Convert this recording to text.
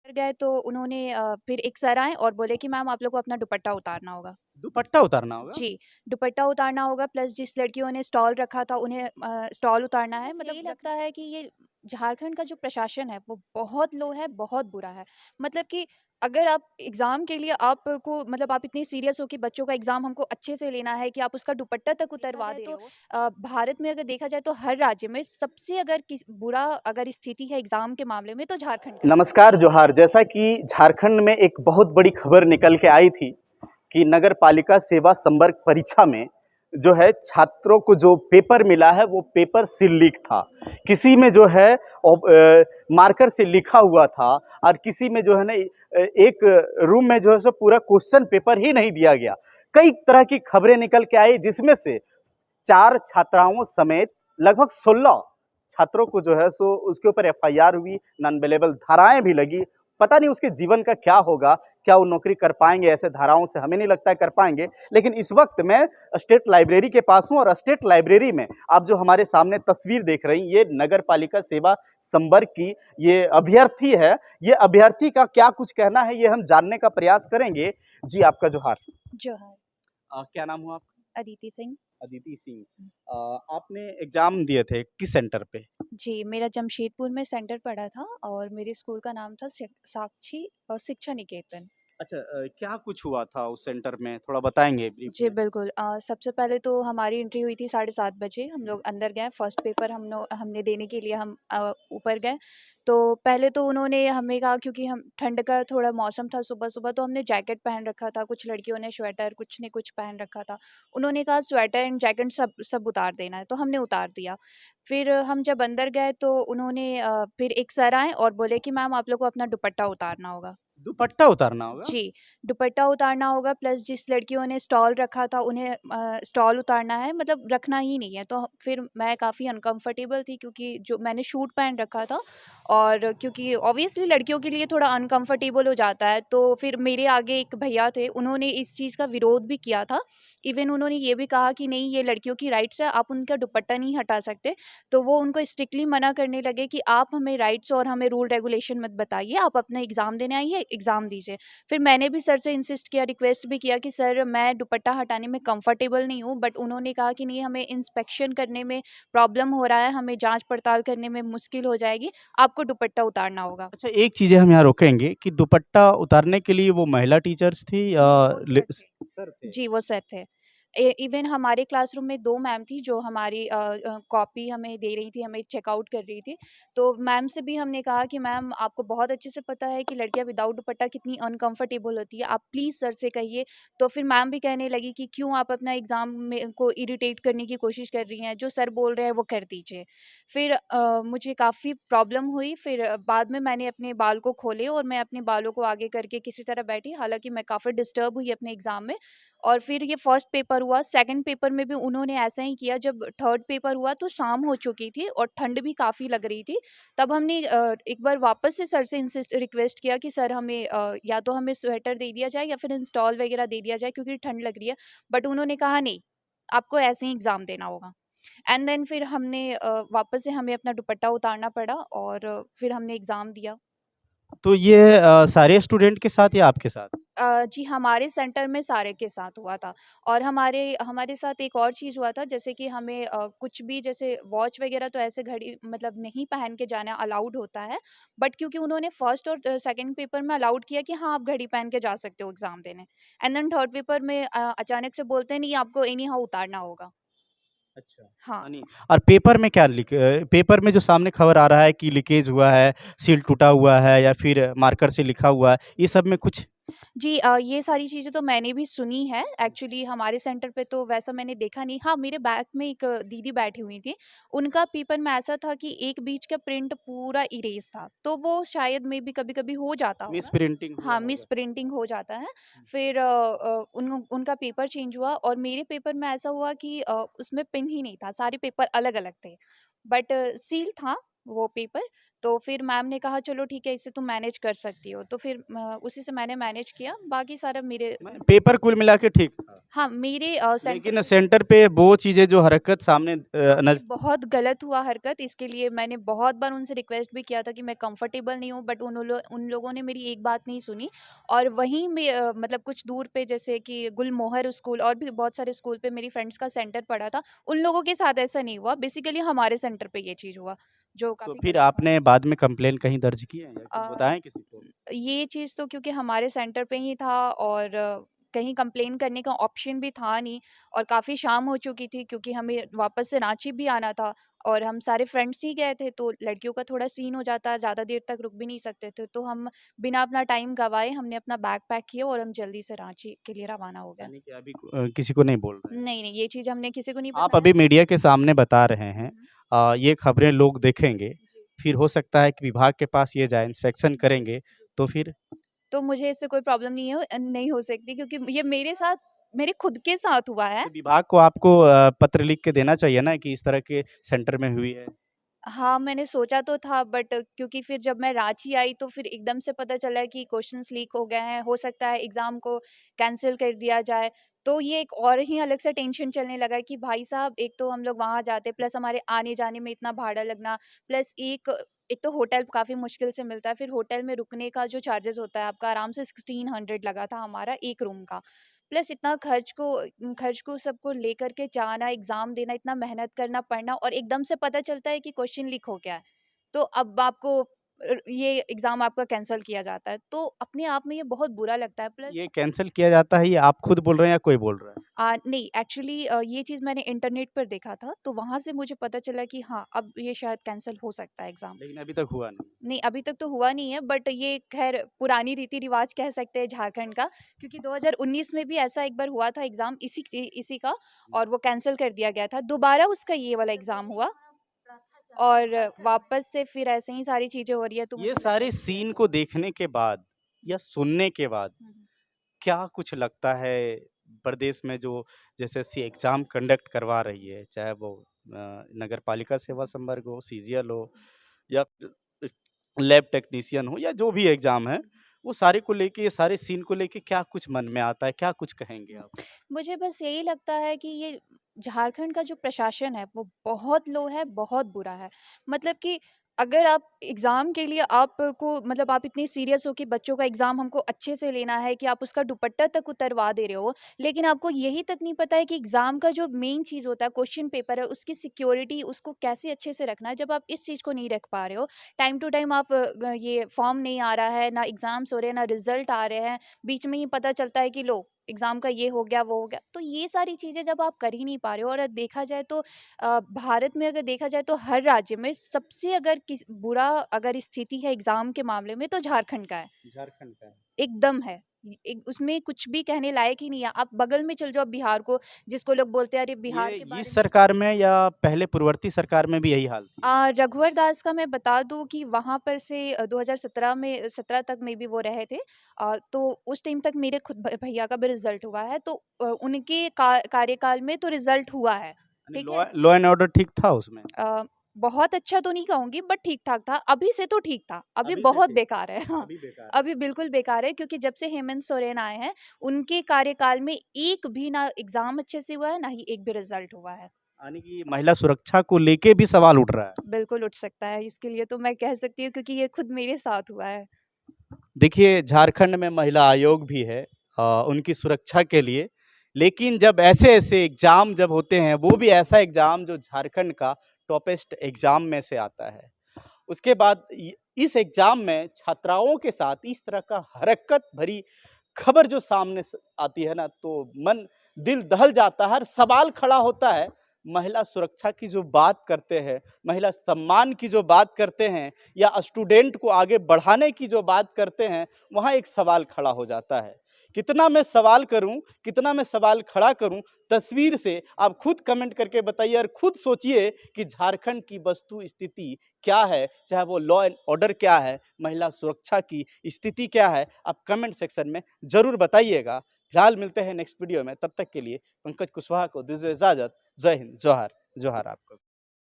गए तो उन्होंने फिर एक सर आए और बोले कि मैम आप लोग को अपना दुपट्टा उतारना होगा। दुपट्टा उतारना होगा? जी, दुपट्टा उतारना होगा प्लस जिस लड़कियों ने स्टॉल रखा था उन्हें स्टॉल उतारना है। मतलब यही लगता है कि ये झारखंड का जो प्रशासन है वो बहुत लो है, बहुत बुरा है। मतलब कि अगर आप एग्ज़ाम के लिए आपको मतलब आप इतने सीरियस हो कि बच्चों का एग्ज़ाम हमको अच्छे से लेना है कि आप उसका दुपट्टा तक उतरवा दे रहे हो। भारत में अगर देखा जाए तो हर राज्य में सबसे अगर बुरा अगर स्थिति है एग्ज़ाम के मामले में तो झारखंड का है। नमस्कार जोहार। जैसा कि झारखंड में एक बहुत बड़ी खबर निकल के आई थी कि नगर पालिका सेवा संवर्ग परीक्षा में जो है छात्रों को जो पेपर मिला है वो पेपर से लीक था। किसी में जो है मार्कर से लिखा हुआ था और किसी में जो है ना एक रूम में जो है सो पूरा क्वेश्चन पेपर ही नहीं दिया गया। कई तरह की खबरें निकल के आई जिसमें से 4 छात्राओं समेत लगभग 16 छात्रों को जो है सो उसके ऊपर एफआईआर हुई, नॉन अवेलेबल धाराएं भी लगी। पता नहीं उसके जीवन का क्या होगा, क्या वो नौकरी कर पाएंगे? ऐसे धाराओं से हमें नहीं लगता है कर पाएंगे। लेकिन इस वक्त मैं स्टेट लाइब्रेरी के पास हूँ और स्टेट लाइब्रेरी में आप जो हमारे सामने तस्वीर देख रही, ये नगर पालिका सेवा संवर्ग की ये अभ्यर्थी है। ये अभ्यर्थी का क्या कुछ कहना है ये हम जानने का प्रयास करेंगे। जी आपका जोहार। जोहार। क्या नाम हुआ आपका? अदिति सिंह। अदिति सिंह। आपने एग्जाम दिए थे किस सेंटर पे? जी, मेरा जमशेदपुर में सेंटर पड़ा था और मेरे स्कूल का नाम था साक्षी शिक्षा निकेतन। अच्छा, क्या कुछ हुआ था उस सेंटर में? थोड़ा बताएँगे ब्रीफ जी, में? बिल्कुल। सबसे पहले तो हमारी एंट्री हुई थी 7:30 बजे, हम लोग अंदर गए, फर्स्ट पेपर हमने देने के लिए हम ऊपर गए। तो पहले तो उन्होंने हमें कहा क्योंकि हम ठंड का थोड़ा मौसम था सुबह-सुबह तो हमने जैकेट पहन रखा था, कुछ लड़कियों ने स्वेटर, कुछ ने कुछ पहन रखा था। उन्होंने कहा स्वेटर एंड जैकेट सब सब उतार देना है, तो हमने उतार दिया। फिर हम जब अंदर गए तो उन्होंने फिर एक सर आए और बोले कि मैम आप लोग को अपना दुपट्टा उतारना होगा। दुपट्टा उतारना होगा? जी, दुपट्टा उतारना होगा प्लस जिस लड़कियों ने स्टॉल रखा था उन्हें स्टॉल उतारना है मतलब रखना ही नहीं है। तो फिर मैं काफ़ी अनकम्फ़र्टेबल थी क्योंकि जो मैंने सूट पहन रखा था और क्योंकि ऑब्वियसली लड़कियों के लिए थोड़ा अनकम्फ़र्टेबल हो जाता है। तो फिर मेरे आगे एक भैया थे, उन्होंने इस चीज़ का विरोध भी किया था। इवन उन्होंने ये भी कहा कि नहीं ये लड़कियों की राइट्स है, आप उनका दुपट्टा नहीं हटा सकते। तो वो उनको स्ट्रिक्टली मना करने लगे कि आप हमें राइट्स और हमें रूल रेगुलेशन मत बताइए, आप अपना एग्ज़ाम देने आइए, एग्ज़ाम दीजिए। फिर मैंने भी सर से इंसिस्ट किया, रिक्वेस्ट भी किया कि सर मैं दुपट्टा हटाने में कंफर्टेबल नहीं हूँ, बट उन्होंने कहा कि नहीं हमें इंस्पेक्शन करने में प्रॉब्लम हो रहा है, हमें जाँच-पड़ताल करने में मुश्किल हो जाएगी, आपको दुपट्टा उतारना होगा। अच्छा, एक चीज़ें हम यहाँ रोकेंगे कि दुपट्टा उतारने के लिए वो महिला टीचर्स थी या नहीं, वो ले सर थे। सर थे? जी, वो सर थे। इवन हमारे क्लासरूम में 2 मैम थी जो हमारी कॉपी हमें दे रही थी, हमें चेकआउट कर रही थी। तो मैम से भी हमने कहा कि मैम आपको बहुत अच्छे से पता है कि लड़कियाँ विदाउट दुपट्टा कितनी अनकम्फर्टेबल होती है, आप प्लीज़ सर से कहिए। तो फिर मैम भी कहने लगी कि क्यों आप अपना एग्ज़ाम में को इरिटेट करने की कोशिश कर रही हैं, जो सर बोल रहे हैं वो कर दीजिए। फिर मुझे काफ़ी प्रॉब्लम हुई, फिर बाद में मैंने अपने बाल को खोले और मैं अपने बालों को आगे करके किसी तरह बैठी, हालाँकि मैं काफ़ी डिस्टर्ब हुई अपने एग्ज़ाम में। और फिर ये फर्स्ट पेपर हुआ, सेकंड पेपर में भी उन्होंने ऐसा ही किया, जब थर्ड पेपर हुआ तो शाम हो चुकी थी और ठंड भी काफ़ी लग रही थी। तब हमने एक बार वापस से सर से रिक्वेस्ट किया कि सर हमें या तो हमें स्वेटर दे दिया जाए या फिर इंस्टॉल वगैरह दे दिया जाए क्योंकि ठंड लग रही है। बट उन्होंने कहा नहीं, आपको ऐसे ही एग्ज़ाम देना होगा। एंड देन फिर हमने वापस से हमें अपना दुपट्टा उतारना पड़ा और फिर हमने एग्ज़ाम दिया। तो ये सारे स्टूडेंट के साथ या आपके साथ? जी, हमारे सेंटर में सारे के साथ हुआ था और हमारे हमारे साथ एक और चीज़ हुआ था जैसे कि हमें कुछ भी जैसे वॉच वगैरह तो ऐसे घड़ी मतलब नहीं पहन के जाना अलाउड होता है। बट क्योंकि उन्होंने फर्स्ट और सेकंड पेपर में अलाउड किया कि हाँ, आप घड़ी पहन के जा सकते हो एग्ज़ाम देने। एंड देन थर्ड पेपर में अचानक से बोलते हैं नहीं आपको एनी हाउ उतारना होगा। अच्छा। हाँ। यानी और पेपर में क्या पेपर में जो सामने खबर आ रहा है कि लीकेज हुआ है, सील टूटा हुआ है या फिर मार्कर से लिखा हुआ है, ये सब में कुछ? जी, ये सारी चीज़ें तो मैंने भी सुनी है। एक्चुअली हमारे सेंटर पे तो वैसा मैंने देखा नहीं। हाँ, मेरे बैक में एक दीदी बैठी हुई थी। उनका पेपर में ऐसा था कि एक बीच का प्रिंट पूरा इरेज़ था। तो वो शायद मेबी कभी-कभी हो जाता मिस होगा। प्रिंटिंग हुआ हाँ, होगा। मिस प्रिंटिंग हो जाता है। फिर उनका पेपर चेंज हुआ और मेरे पेपर में ऐसा हुआ कि उसमें पिन ही नहीं था। सारे पेपर अलग-अलग थे। बट सील था। वो पेपर। तो फिर मैम ने कहा चलो ठीक है, इससे तुम मैनेज कर सकती हो। तो फिर उसी से मैंने मैनेज किया, बाकी सारा मेरे माने सेंटर पेपर कुल मिला के ठीक था। हाँ, मेरे सेंटर लेकिन पे सेंटर पे वो चीज़ें जो हरकत सामने ये बहुत गलत हुआ हरकत। इसके लिए मैंने बहुत बार उनसे रिक्वेस्ट भी किया था कि मैं कंफर्टेबल नहीं हूँ, बट उन लोगों ने मेरी एक बात नहीं सुनी। और वहीं में मतलब कुछ दूर पे जैसे कि गुलमोहर स्कूल और भी बहुत सारे स्कूल पे मेरी फ्रेंड्स का सेंटर पड़ा था, उन लोगों के साथ ऐसा नहीं हुआ। बेसिकली हमारे सेंटर पे ये चीज़ हुआ, जो तो काफ़ी फिर गलत था। आपने बाद में कंप्लेंट कहीं दर्ज की है या अ, बताएँ किसी को? ये चीज़ तो क्योंकि हमारे सेंटर पे ही था, और कहीं कंप्लेन करने का ऑप्शन भी था नहीं, और काफ़ी शाम हो चुकी थी क्योंकि हमें वापस से रांची भी आना था, और हम सारे फ्रेंड्स ही गए थे, तो लड़कियों का थोड़ा सीन हो जाता, ज़्यादा देर तक रुक भी नहीं सकते थे, तो हम बिना अपना टाइम गवाए हमने अपना बैग पैक किया और हम जल्दी से रांची के लिए रवाना हो गए। यानी कि अभी किसी को नहीं बोल रहे हैं। नहीं, नहीं, ये चीज़ हमने किसी को नहीं आप बताया। अभी मीडिया के सामने बता रहे हुँ, हैं, हुँ। ये खबरें लोग देखेंगे, जी। फिर हो सकता है कि विभाग के पास ये जाए, इंस्पेक्शन जी, करेंगे, जी। तो फिर तो मुझे इससे कोई प्रॉब्लम नहीं हो सकती, क्योंकि ये मेरे साथ, मेरे खुद के साथ हुआ है। तो विभाग को आपको पत्र लिख के देना चाहिए ना कि इस तरह के सेंटर में हुई है। हाँ, मैंने सोचा तो था, बट क्योंकि फिर जब मैं रांची आई तो फिर एकदम से पता चला कि क्वेश्चंस लीक हो गए हैं, हो सकता है एग्ज़ाम को कैंसल कर दिया जाए। तो ये एक और ही अलग से टेंशन चलने लगा कि भाई साहब, एक तो हम लोग वहाँ जाते, प्लस हमारे आने-जाने में इतना भाड़ा लगना, प्लस एक तो होटल काफ़ी मुश्किल से मिलता है, फिर होटल में रुकने का जो चार्जेज़ होता है आपका, आराम से 1600 लगा था हमारा 1 रूम का। प्लस इतना खर्च को सबको लेकर के जाना, एग्ज़ाम देना, इतना मेहनत करना, पढ़ना, और एकदम से पता चलता है कि क्वेश्चन लीक हो गया है। तो अब आपको ये एग्ज़ाम आपका कैंसल किया जाता है। तो अपने आप में ये बहुत बुरा लगता है। प्लस ये कैंसल किया जाता है, ये आप खुद बोल रहे हैं या कोई बोल रहा है? नहीं, एक्चुअली ये चीज़ मैंने इंटरनेट पर देखा था, तो वहाँ से मुझे पता चला कि हाँ, अब ये शायद कैंसल हो सकता है एग्ज़ाम। लेकिन अभी तक हुआ नहीं। नहीं, अभी तक तो हुआ नहीं है, बट ये ख़ैर पुरानी रीति-रिवाज कह सकते हैं झारखंड का, क्योंकि 2019 में भी ऐसा एक बार हुआ था एग्ज़ाम इसी का, और वो कैंसल कर दिया गया था। दोबारा उसका ये वाला एग्ज़ाम हुआ, और वापस से फिर ऐसे ही सारी चीज़ें हो रही है, तो ये मुझे लगता सारे है कि सीन को देखने के बाद या सुनने के बाद हुँ, हुँ। क्या कुछ लगता है प्रदेश में जो जैसे सी एग्ज़ाम कंडक्ट करवा रही है, चाहे वो नगर पालिका हुँ, सेवा हुँ। संवर्ग हो, सीजीएल हो या लैब टेक्नीशियन हो या जो भी एग्ज़ाम है, हुँ, हुँ। वो सारे को लेके ये सारे सीन को लेके क्या कुछ मन में आता है? क्या कुछ कहेंगे हुँ। आप? मुझे बस यही लगता है कि ये झारखंड का जो प्रशासन है वो बहुत लो है, बहुत बुरा है। मतलब कि अगर आप एग्ज़ाम के लिए आपको मतलब आप इतने सीरियस हो कि बच्चों का एग्ज़ाम हमको अच्छे से लेना है, कि आप उसका दुपट्टा तक उतरवा दे रहे हो, लेकिन आपको यही तक नहीं पता है कि एग्ज़ाम का जो मेन चीज़ होता है, क्वेश्चन पेपर है, उसकी सिक्योरिटी उसको कैसे अच्छे से रखना है। जब आप इस चीज़ को नहीं रख पा रहे हो, टाइम टू टाइम आप ये फॉर्म नहीं आ रहा है, ना एग्ज़ाम्स हो रहे हैं, ना रिज़ल्ट आ रहे हैं, बीच में ही पता चलता है कि लो एग्ज़ाम का ये हो गया, वो हो गया। तो ये सारी चीज़ें जब आप कर ही नहीं पा रहे हो, और देखा जाए तो भारत में अगर देखा जाए तो हर राज्य में सबसे अगर अगर स्थिति है एग्ज़ाम के मामले में, तो झारखंड का है। झारखंड का है। एकदम है। उसमें कुछ भी कहने लायक ही नहीं है। आप बगल में चल जाओ बिहार को, जिसको लोग बोलते हैं अरे बिहार ये के बारे इस में सरकार में या पहले पूर्ववर्ती सरकार में भी यही हाल थी? रघुवर दास का मैं बता दूँ कि वहाँ पर से 2017 में 17 तक में भी वो रहे थे। तो उस टाइम तक मेरे खुद भैया का भी रिज़ल्ट हुआ है, तो उनके कार्यकाल में तो रिज़ल्ट हुआ है, यानी ठीक लॉ है? लॉ एंड ऑर्डर ठीक था उसमें? अ, बहुत अच्छा तो नहीं कहूँगी, बट ठीक-ठाक था। अभी से तो ठीक था, अभी अभी से बहुत ठीक बेकार है। हाँ, अभी बेकार है। अभी बिल्कुल बेकार है, क्योंकि जब से हेमंत सोरेन आए हैं, उनके कार्यकाल में एक भी ना एग्ज़ाम अच्छे से हुआ है, ना ही एक भी रिज़ल्ट हुआ है। यानी कि महिला सुरक्षा को लेके भी सवाल उठ रहा है। बिल्कुल उठ सकता है, इसके लिए तो मैं कह सकती हूँ क्योंकि ये खुद मेरे साथ हुआ है। देखिए, झारखंड में महिला आयोग भी है उनकी सुरक्षा के लिए। लेकिन जब ऐसे-ऐसे एग्ज़ाम जब होते हैं, वो भी ऐसा एग्ज़ाम जो झारखंड का टॉपेस्ट एग्ज़ाम में से आता है। उसके बाद इस एग्ज़ाम में छात्राओं के साथ इस तरह का हरकत भरी खबर जो सामने आती है ना, तो मन दिल दहल जाता है और सवाल खड़ा होता है। महिला सुरक्षा की जो बात करते हैं, महिला सम्मान की जो बात करते हैं या स्टूडेंट को आगे बढ़ाने की जो बात करते हैं, वहाँ एक सवाल खड़ा हो जाता है। कितना मैं सवाल करूं, कितना मैं सवाल खड़ा करूं, तस्वीर से आप खुद कमेंट करके बताइए और खुद सोचिए कि झारखंड की वस्तु स्थिति क्या है, चाहे वो लॉ एंड ऑर्डर क्या है, महिला सुरक्षा की स्थिति क्या है, आप कमेंट सेक्शन में ज़रूर बताइएगा। फिलहाल मिलते हैं नेक्स्ट वीडियो में, तब तक के लिए पंकज कुशवाहा को दीजिए इजाज़त। जय हिंद, जोहार, जोहार आपको।